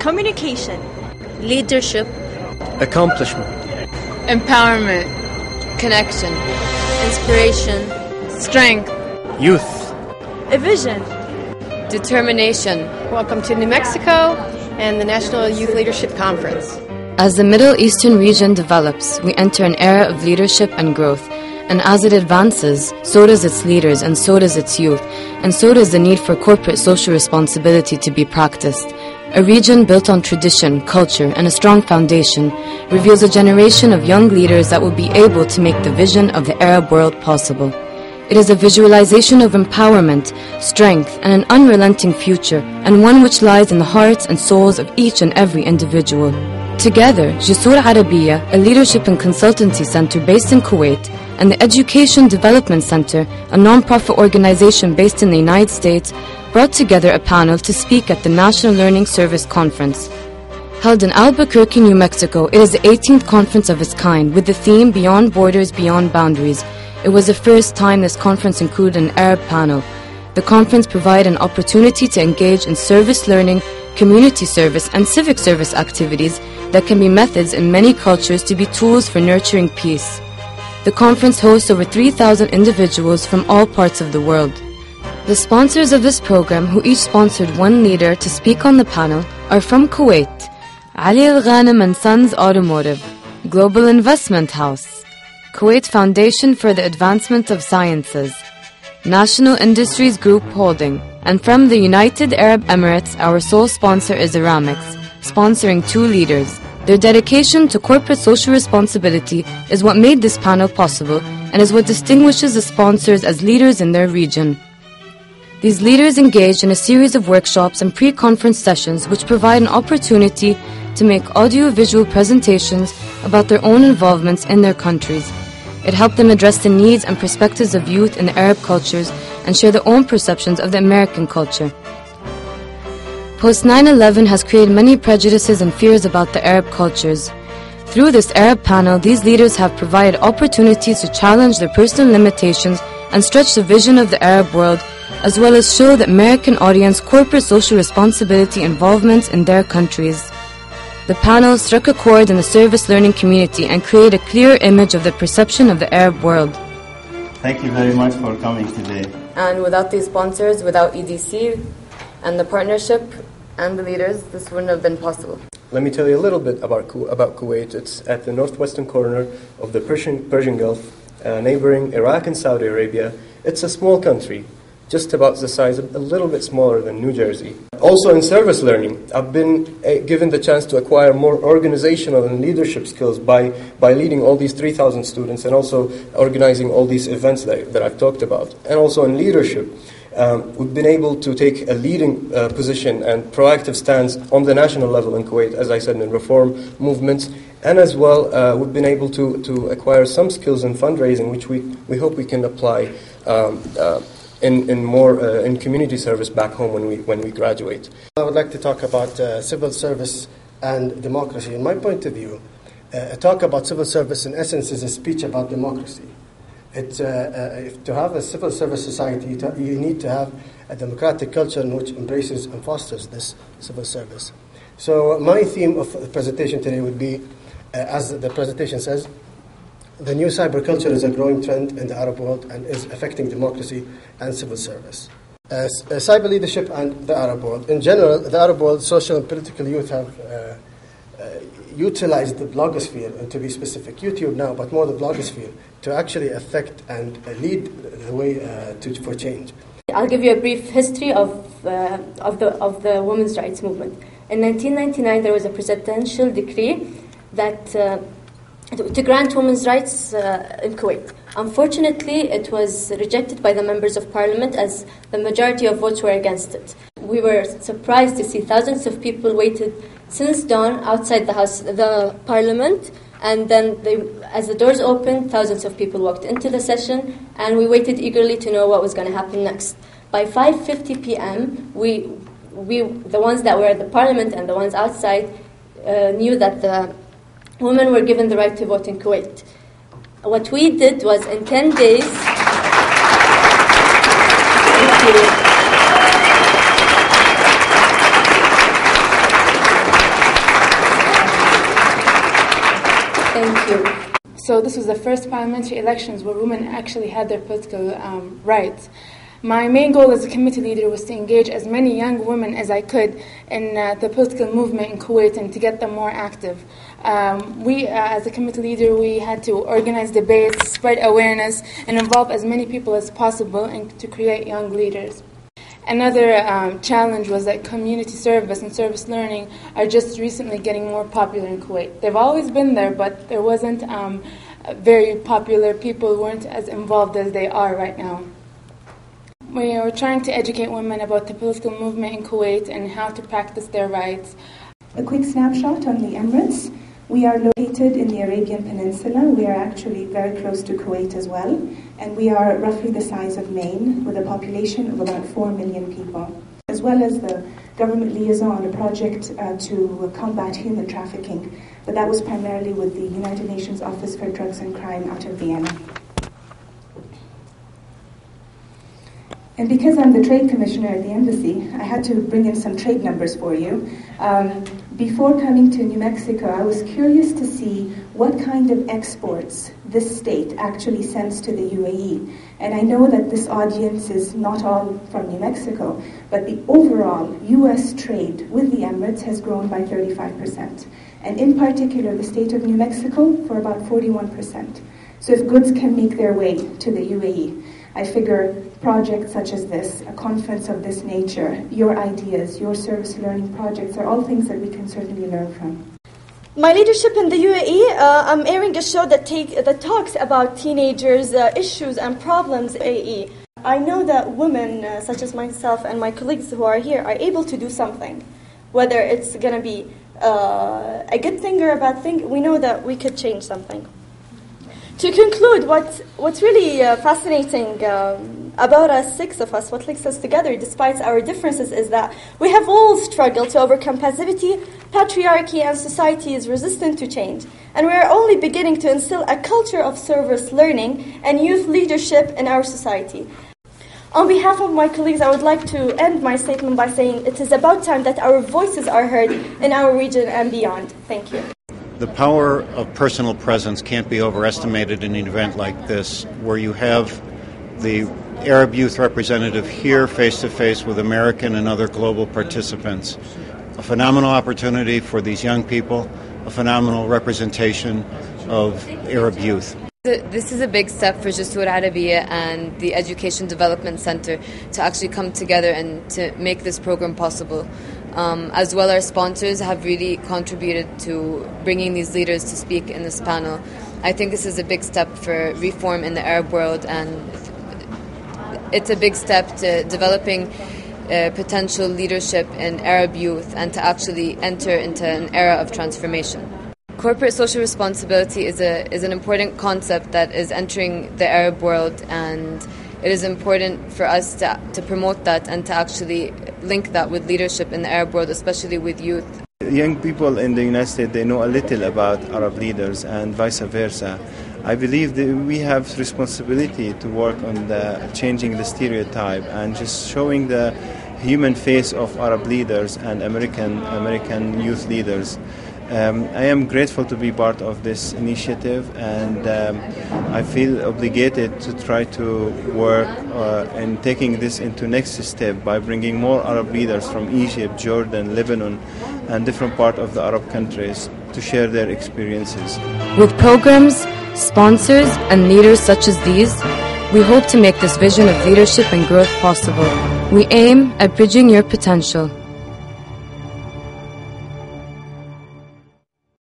communication, leadership, accomplishment, empowerment, connection, inspiration, strength, youth, a vision, determination. Welcome to New Mexico and the National Youth Leadership Conference. As the Middle Eastern region develops, we enter an era of leadership and growth. And as it advances, so does its leaders, and so does its youth, and so does the need for corporate social responsibility to be practiced. A region built on tradition, culture, and a strong foundation reveals a generation of young leaders that will be able to make the vision of the Arab world possible. It is a visualization of empowerment, strength, and an unrelenting future, and one which lies in the hearts and souls of each and every individual. Together, Jsoor Arabia, a leadership and consultancy center based in Kuwait, and the Education Development Center, a non-profit organization based in the United States, brought together a panel to speak at the National Learning Service Conference. Held in Albuquerque, New Mexico, it is the 18th conference of its kind with the theme Beyond Borders, Beyond Boundaries. It was the first time this conference included an Arab panel. The conference provided an opportunity to engage in service learning, community service, and civic service activities that can be methods in many cultures to be tools for nurturing peace. The conference hosts over 3,000 individuals from all parts of the world. The sponsors of this program, who each sponsored one leader to speak on the panel, are from Kuwait: Ali Al Ghanem and Sons Automotive, Global Investment House, Kuwait Foundation for the Advancement of Sciences, National Industries Group Holding, and from the United Arab Emirates, our sole sponsor is Aramex, sponsoring 2 leaders. Their dedication to corporate social responsibility is what made this panel possible and is what distinguishes the sponsors as leaders in their region. These leaders engaged in a series of workshops and pre-conference sessions which provide an opportunity to make audio-visual presentations about their own involvements in their countries. It helped them address the needs and perspectives of youth in the Arab cultures and share their own perceptions of the American culture. Post 9/11 has created many prejudices and fears about the Arab cultures. Through this Arab panel, these leaders have provided opportunities to challenge their personal limitations and stretch the vision of the Arab world, as well as show the American audience corporate social responsibility involvements in their countries. The panel struck a chord in the service learning community and created a clear image of the perception of the Arab world. Thank you very much for coming today. And without these sponsors, without EDC and the partnership and the leaders, this wouldn't have been possible. Let me tell you a little bit about Kuwait. It's at the northwestern corner of the Persian Gulf, neighboring Iraq and Saudi Arabia. It's a small country, just about the size, a little bit smaller than New Jersey. Also in service learning, I've been given the chance to acquire more organizational and leadership skills by leading all these 3,000 students and also organizing all these events that I've talked about. And also in leadership, we've been able to take a leading position and proactive stance on the national level in Kuwait, as I said, in reform movements. And as well, we've been able to acquire some skills in fundraising, which we hope we can apply in community service back home when we graduate. I would like to talk about civil service and democracy. In my point of view, a talk about civil service in essence is a speech about democracy. To have a civil service society, you need to have a democratic culture in which embraces and fosters this civil service. So my theme of the presentation today would be, as the presentation says, the new cyber culture is a growing trend in the Arab world and is affecting democracy and civil service. Cyber leadership and the Arab world. In general, the Arab world, social and political youth have utilized the blogosphere, and to be specific, YouTube now, but more the blogosphere, to actually affect and lead the way for change. I'll give you a brief history of the women's rights movement. In 1999, there was a presidential decree that to grant women's rights in Kuwait. Unfortunately, it was rejected by the members of parliament as the majority of votes were against it. We were surprised to see thousands of people waited since dawn outside the parliament, and then as the doors opened, thousands of people walked into the session, and we waited eagerly to know what was going to happen next. By 5:50 p.m., we the ones that were at the parliament and the ones outside knew that the women were given the right to vote in Kuwait. What we did was in 10 days... Thank you. So this was the first parliamentary elections where women actually had their political rights. My main goal as a committee leader was to engage as many young women as I could in the political movement in Kuwait and to get them more active. As a committee leader, we had to organize debates, spread awareness, and involve as many people as possible and to create young leaders. Another challenge was that community service and service learning are just recently getting more popular in Kuwait. They've always been there, but there wasn't very popular. People weren't as involved as they are right now. We are trying to educate women about the political movement in Kuwait and how to practice their rights. A quick snapshot on the Emirates. We are located in the Arabian Peninsula. We are actually very close to Kuwait as well. And we are roughly the size of Maine, with a population of about 4 million people. As well as the government liaison on a project to combat human trafficking. But that was primarily with the United Nations Office for Drugs and Crime out of Vienna. And because I'm the trade commissioner at the embassy, I had to bring in some trade numbers for you. Before coming to New Mexico, I was curious to see what kind of exports this state actually sends to the UAE. And I know that this audience is not all from New Mexico, but the overall US trade with the Emirates has grown by 35%. And in particular, the state of New Mexico for about 41%. So if goods can make their way to the UAE, I figure projects such as this, a conference of this nature, your ideas, your service learning projects are all things that we can certainly learn from. My leadership in the UAE, I'm airing a show that talks about teenagers' issues and problems in the UAE. I know that women, such as myself and my colleagues who are here, are able to do something. Whether it's going to be a good thing or a bad thing, we know that we could change something. To conclude, what's really fascinating about us, 6 of us, what links us together despite our differences is that we have all struggled to overcome passivity, patriarchy, and society is resistant to change. And we are only beginning to instill a culture of service learning and youth leadership in our society. On behalf of my colleagues, I would like to end my statement by saying it is about time that our voices are heard in our region and beyond. Thank you. The power of personal presence can't be overestimated in an event like this, where you have the Arab youth representative here face-to-face with American and other global participants. A phenomenal opportunity for these young people, a phenomenal representation of Arab youth. This is a big step for Jsoor Arabia and the Education Development Center to actually come together and to make this program possible. As well, our sponsors have really contributed to bringing these leaders to speak in this panel. I think this is a big step for reform in the Arab world, and it's a big step to developing potential leadership in Arab youth and to actually enter into an era of transformation. Corporate social responsibility is an important concept that is entering the Arab world, and it is important for us to promote that and to actually link that with leadership in the Arab world, especially with youth. Young people in the United States, they know a little about Arab leaders and vice versa. I believe that we have responsibility to work on changing the stereotype and just showing the human face of Arab leaders and American youth leaders. I am grateful to be part of this initiative, and I feel obligated to try to work in taking this into next step by bringing more Arab leaders from Egypt, Jordan, Lebanon, and different parts of the Arab countries to share their experiences. With programs, sponsors, and leaders such as these, we hope to make this vision of leadership and growth possible. We aim at bridging your potential.